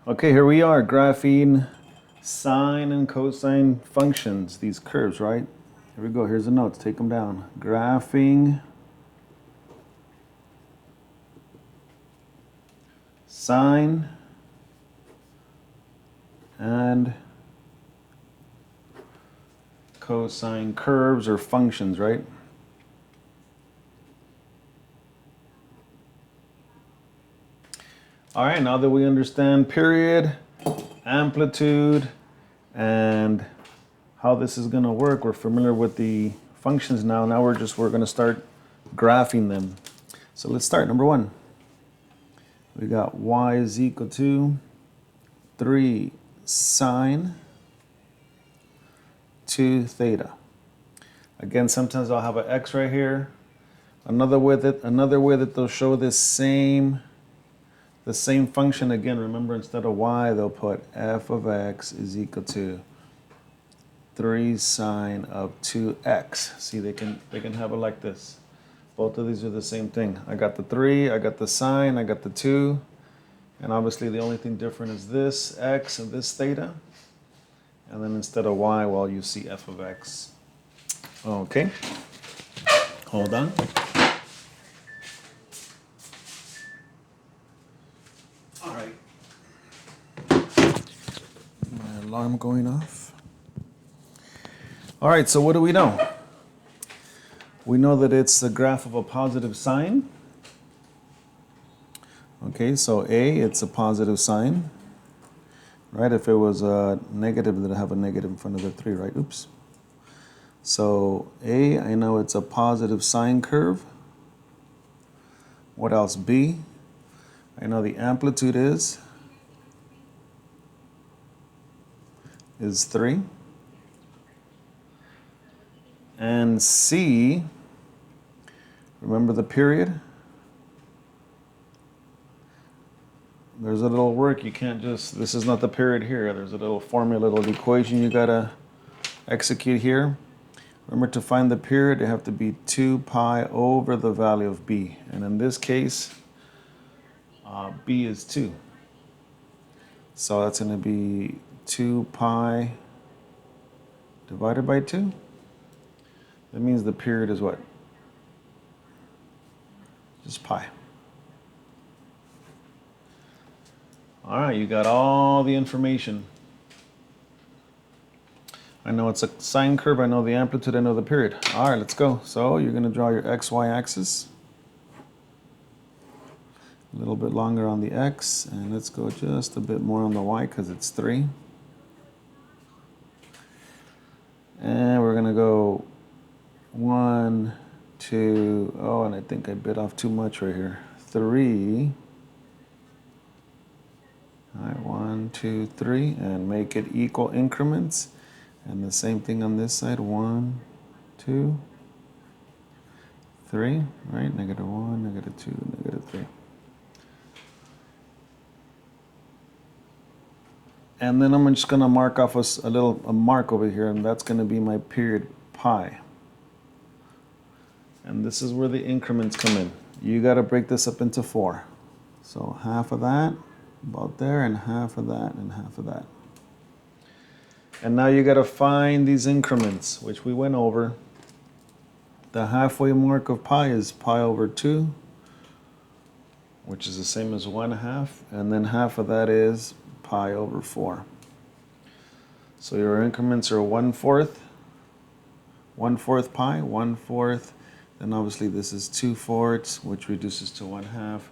Okay, here we are graphing sine and cosine functions, these curves, right? Here we go, here's the notes, take them down. Graphing sine and cosine curves or functions, right? All right, now that we understand period, amplitude, and how this is going to work, we're familiar with the functions now. Now we're going to start graphing them. So let's start. Number one, we got y is equal to 3 sine 2 theta. Again, sometimes I'll have an x right here. Another way that they'll show the same function, again, remember, instead of y, they'll put f of x is equal to 3 sine of 2x. See, they can have it like this. Both of these are the same thing. I got the 3, I got the sine, I got the 2. And obviously the only thing different is this x and this theta. And then instead of y, well, you see f of x. Okay. Hold on. All right. My alarm going off. All right, so what do we know? We know that it's the graph of a positive sine. Okay, so A, it's a positive sine. Right, if it was a negative, then I have a negative in front of the 3, right? Oops. So A, I know it's a positive sine curve. What else? B, I know the amplitude is 3. And C, remember the period? There's a little work, you can't just, this is not the period here. There's a little formula, little equation you gotta execute here. Remember, to find the period, it have to be 2 pi over the value of b. And in this case, b is 2. So that's gonna be 2 pi divided by 2. That means the period is what? Just pi. All right, you got all the information. I know it's a sine curve, I know the amplitude, I know the period. All right, let's go. So you're gonna draw your xy axis. A little bit longer on the x, and let's go just a bit more on the y because it's 3. And we're gonna go 1, 2, oh, and I think I bit off too much right here. 3. All right, 1, 2, 3, and make it equal increments. And the same thing on this side, 1, 2, 3, right? Negative 1, negative 2, negative 3. And then I'm just gonna mark off a mark over here, and that's gonna be my period pi. And this is where the increments come in. You gotta break this up into 4. So half of that, about there, and half of that, and half of that. And now you gotta find these increments, which we went over. The halfway mark of pi is pi over 2, which is the same as 1/2, and then half of that is pi over 4. So your increments are 1/4, 1/4 pi, 1/4, then obviously this is 2/4, which reduces to 1/2,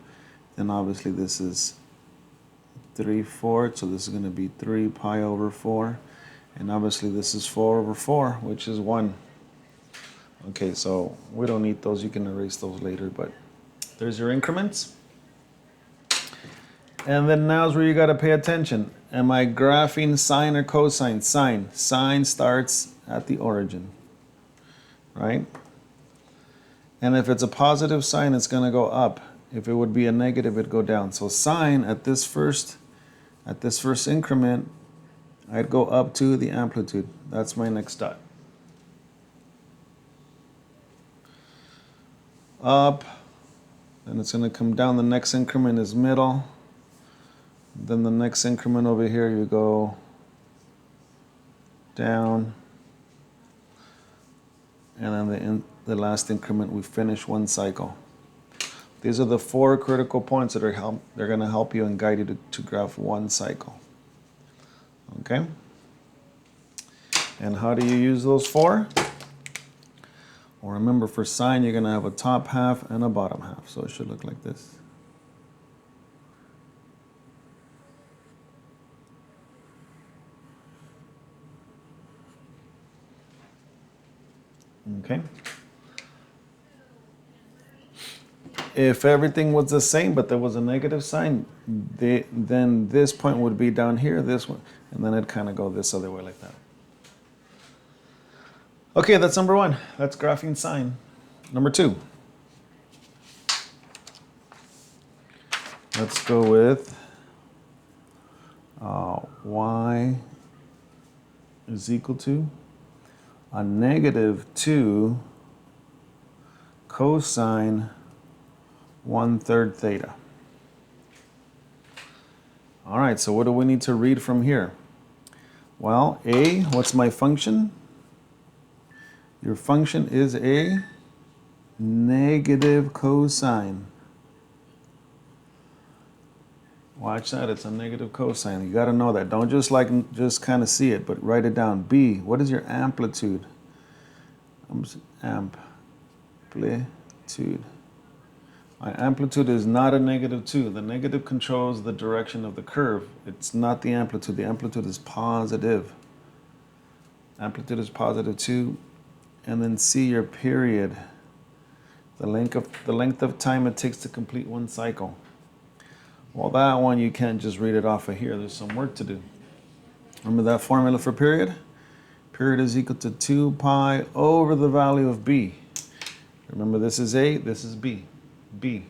then obviously this is 3/4, so this is gonna be 3 pi over 4. And obviously this is 4 over 4, which is 1. Okay, so we don't need those. You can erase those later, but there's your increments. And then now's where you got to pay attention. Am I graphing sine or cosine? Sine. Sine starts at the origin, right? And if it's a positive sign, it's going to go up. If it would be a negative, it'd go down. So sine at this first increment, I'd go up to the amplitude. That's my next dot. Up, then it's going to come down. The next increment is middle. Then the next increment over here, you go down. And then the last increment, we finish one cycle. These are the 4 critical points that they're going to help you and guide you to graph one cycle. Okay? And how do you use those 4? Well, remember, for sine, you're going to have a top half and a bottom half. So it should look like this. Okay? If everything was the same, but there was a negative sign, then this point would be down here, this one, and then it'd kind of go this other way like that. Okay, that's number 1. That's graphing sine. Number 2. Let's go with y is equal to a negative 2 cosine 1/3 theta. All right, so what do we need to read from here? Well, A, what's my function? Your function is a negative cosine. Watch that, it's a negative cosine. You got to know that. Don't just kind of see it, but write it down. B, what is your amplitude? Amplitude. My amplitude is not a negative 2. The negative controls the direction of the curve. It's not the amplitude. The amplitude is positive. Amplitude is positive 2. And then C, your period. The length of time it takes to complete one cycle. Well, that one you can't just read it off of here. There's some work to do. Remember that formula for period? Period is equal to 2 pi over the value of B. Remember, this is A, this is B. B.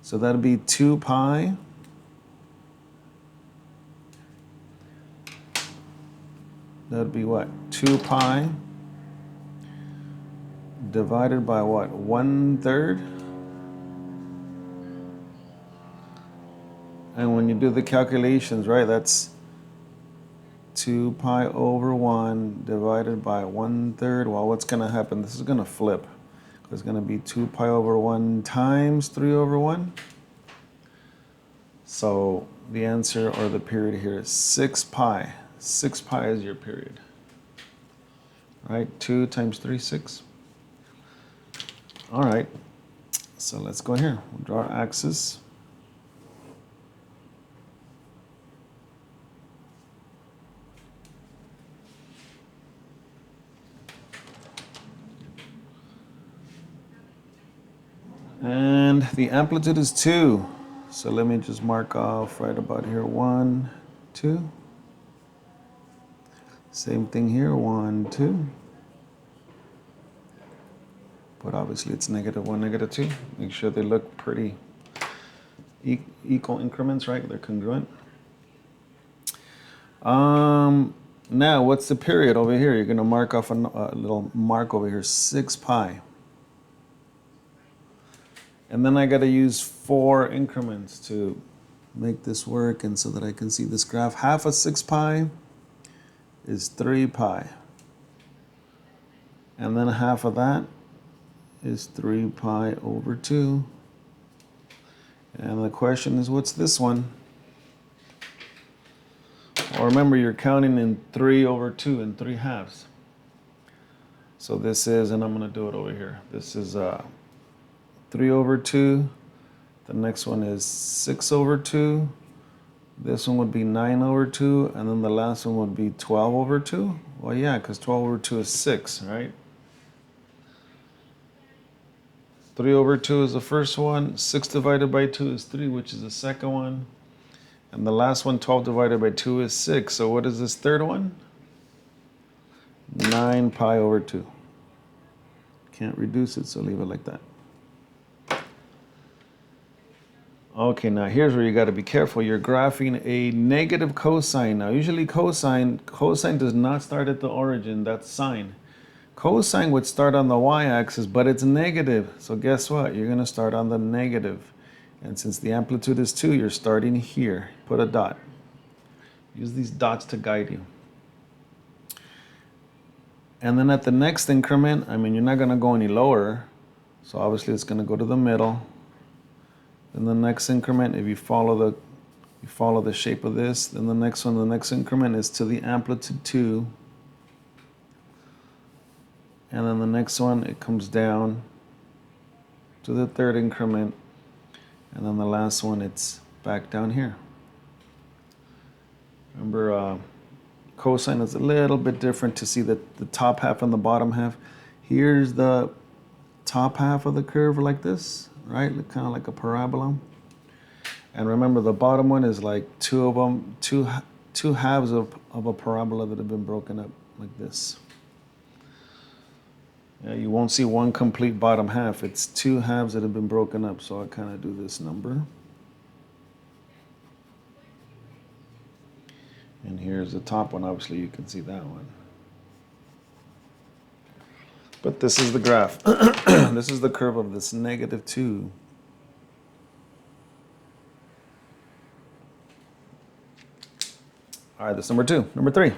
So that'll be 2 pi that'd be what? 2 pi divided by what? 1/3? And when you do the calculations, right, that's 2 pi over 1 divided by 1/3. Well, what's going to happen? This is going to flip. It's going to be 2 pi over 1 times 3 over 1. So the answer, or the period here, is 6 pi. 6 pi is your period. Right? 2 times 3, 6. All right. So let's go here. We'll draw our axis. And the amplitude is 2. So let me just mark off right about here. 1, 2. Same thing here. 1, 2. But obviously it's -1, -2. Make sure they look pretty equal increments, right? They're congruent. Now, what's the period over here? You're going to mark off a little mark over here, 6 pi. And then I got to use 4 increments to make this work, and so that I can see this graph. Half of 6 pi is 3 pi. And then half of that is 3 pi over 2. And the question is, what's this one? Well, remember, you're counting in 3 over 2 in 3 halves. So this is, and I'm going to do it over here. This is 3 over 2. The next one is 6 over 2. This one would be 9 over 2. And then the last one would be 12 over 2. Well, yeah, because 12 over 2 is 6, right? 3 over 2 is the first one. 6 divided by 2 is 3, which is the second one. And the last one, 12 divided by 2 is 6. So what is this third one? 9 pi over 2. Can't reduce it, so leave it like that. Okay, now here's where you got to be careful. You're graphing a negative cosine. Now, usually cosine does not start at the origin. That's sine. Cosine would start on the y-axis, but it's negative. So guess what? You're going to start on the negative. And since the amplitude is 2, you're starting here. Put a dot. Use these dots to guide you. And then at the next increment, I mean, you're not going to go any lower. So obviously it's going to go to the middle. Then the next increment, if you follow the shape of this, then the next increment is to the amplitude 2. And then the next one, it comes down to the third increment. And then the last one, it's back down here. Remember, cosine is a little bit different to see the top half and the bottom half. Here's the top half of the curve like this, right? Kind of like a parabola. And remember, the bottom one is like two halves of a parabola that have been broken up like this. Yeah, you won't see one complete bottom half. It's 2 halves that have been broken up. So I kind of do this number. And here's the top one. Obviously, you can see that one. But this is the graph. This is the curve of this -2. All right, that's number 2. Number 3.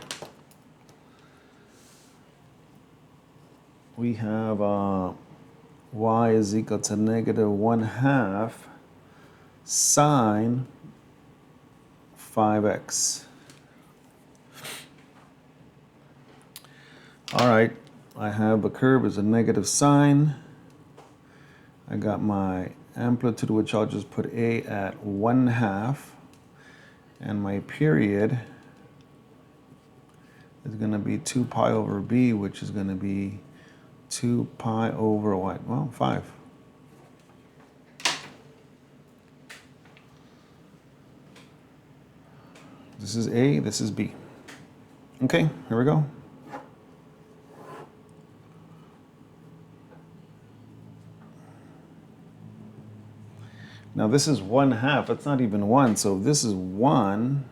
We have y is equal to -1/2 sine 5x. All right, I have a curve as a negative sine. I got my amplitude, which I'll just put a at 1/2. And my period is going to be 2 pi over b, which is going to be 2 pi over what? Well, 5. This is A, this is B. Okay, here we go. Now this is 1/2, it's not even 1, so if this is 1,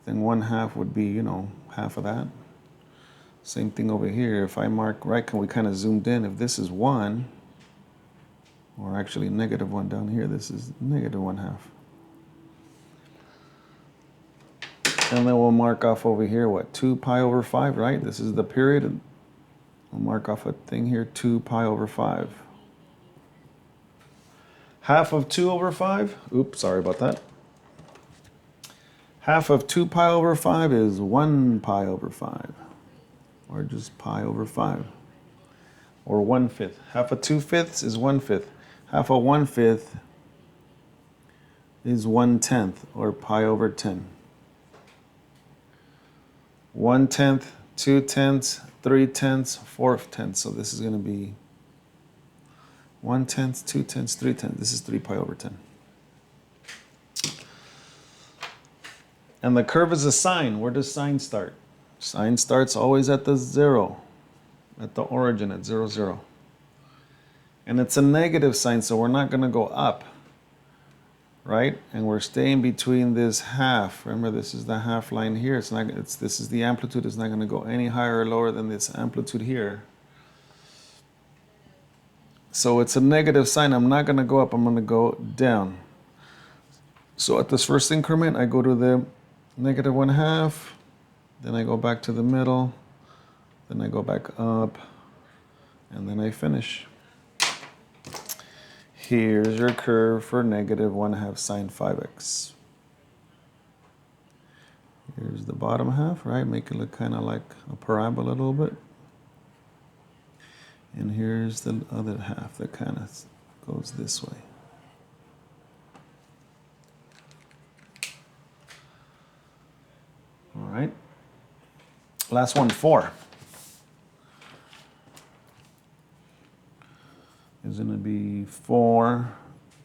then 1/2 would be, half of that. Same thing over here. If I mark right, we kind of zoomed in. If this is 1, or actually -1 down here, this is -1/2. And then we'll mark off over here, what, 2 pi over 5, right? This is the period. We'll mark off a thing here, 2 pi over 5. Half of 2 over 5, oops, sorry about that. Half of 2 pi over 5 is 1 pi over 5. Or just pi over 5, or 1/5. Half of 2/5 is 1/5. Half of 1/5 is 1/10, or pi over 10. 1/10, 2/10, 3/10, 4/10. So this is going to be 1/10, 2/10, 3/10. This is 3 pi over 10. And the curve is a sine. Where does sine start? Sine starts always at the 0, at the origin, at 0, 0. And it's a negative sign, so we're not going to go up, right? And we're staying between this half. Remember, this is the half line here. This is the amplitude. It's not going to go any higher or lower than this amplitude here. So it's a negative sign. I'm not going to go up. I'm going to go down. So at this first increment, I go to the -1/2. Then I go back to the middle, then I go back up, and then I finish. Here's your curve for -1/2 sine 5x. Here's the bottom half, right? Make it look kind of like a parabola a little bit. And here's the other half that kind of goes this way. All right. Last one, 4. Is going to be 4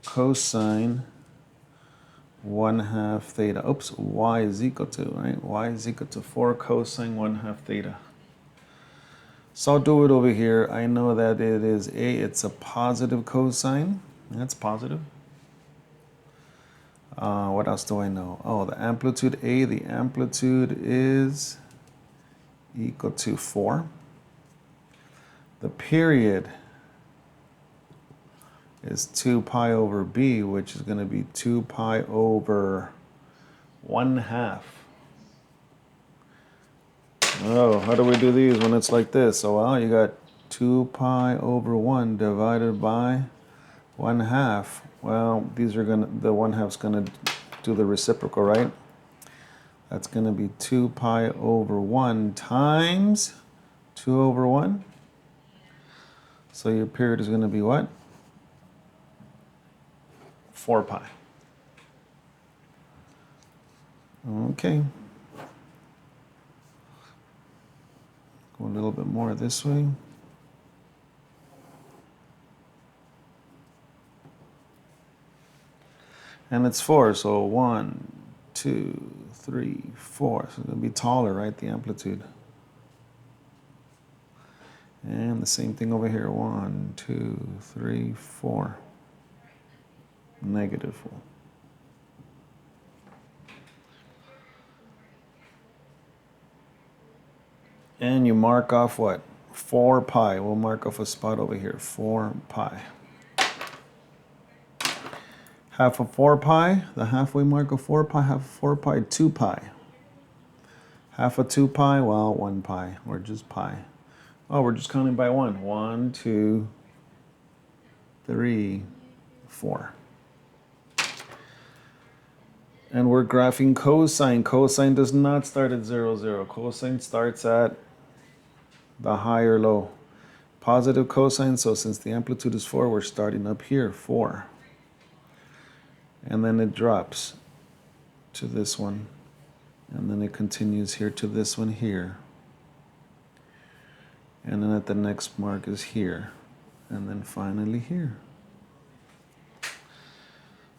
cosine 1/2 theta. Oops, y is equal to, right? Y is equal to 4 cosine 1/2 theta. So I'll do it over here. I know that it's a positive cosine. That's positive. What else do I know? Oh, the amplitude A, the amplitude is equal to 4. The period is 2 pi over b, which is going to be 2 pi over 1/2. Oh, how do we do these when it's like this? So, well, you got 2 pi over 1 divided by 1/2. Well, these are gonna, the 1/2's gonna do the reciprocal, right? That's gonna be 2 pi over 1 times 2 over 1. So your period is gonna be what? 4 pi. Okay. Go a little bit more this way. And it's 4, so 1, 2, 3, 4. So it's going to be taller, right, the amplitude. And the same thing over here, 1, 2, 3, 4. Negative 4. And you mark off what? 4 pi. We'll mark off a spot over here, 4 pi. Half of 4 pi, the halfway mark of 4 pi, half of 4 pi, 2 pi. Half of 2 pi, well, 1 pi, or just pi. Oh, we're just counting by 1. 1, 2, 3, 4. And we're graphing cosine. Cosine does not start at 0, 0. Cosine starts at the high or low. Positive cosine, so since the amplitude is 4, we're starting up here, 4. And then it drops to this one. And then it continues here to this one here. And then at the next mark is here. And then finally here.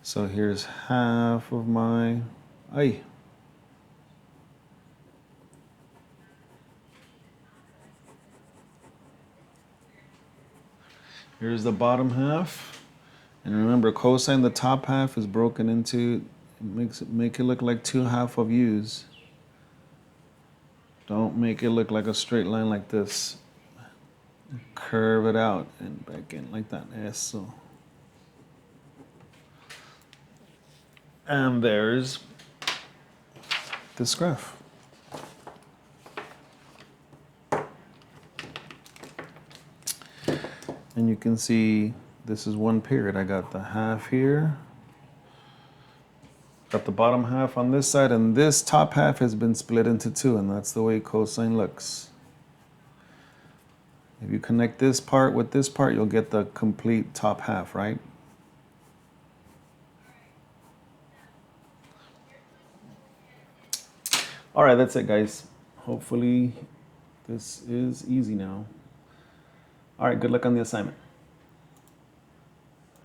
So here's half of my, here's the bottom half. And remember, cosine, the top half is broken into, make it look like 2 half of u's. Don't make it look like a straight line like this. Curve it out and back in like that. Eso. And there's this graph. And you can see this is one period. I got the half here. Got the bottom half on this side, and this top half has been split into 2, and that's the way cosine looks. If you connect this part with this part, you'll get the complete top half, right? All right, that's it, guys. Hopefully this is easy now. All right, good luck on the assignment.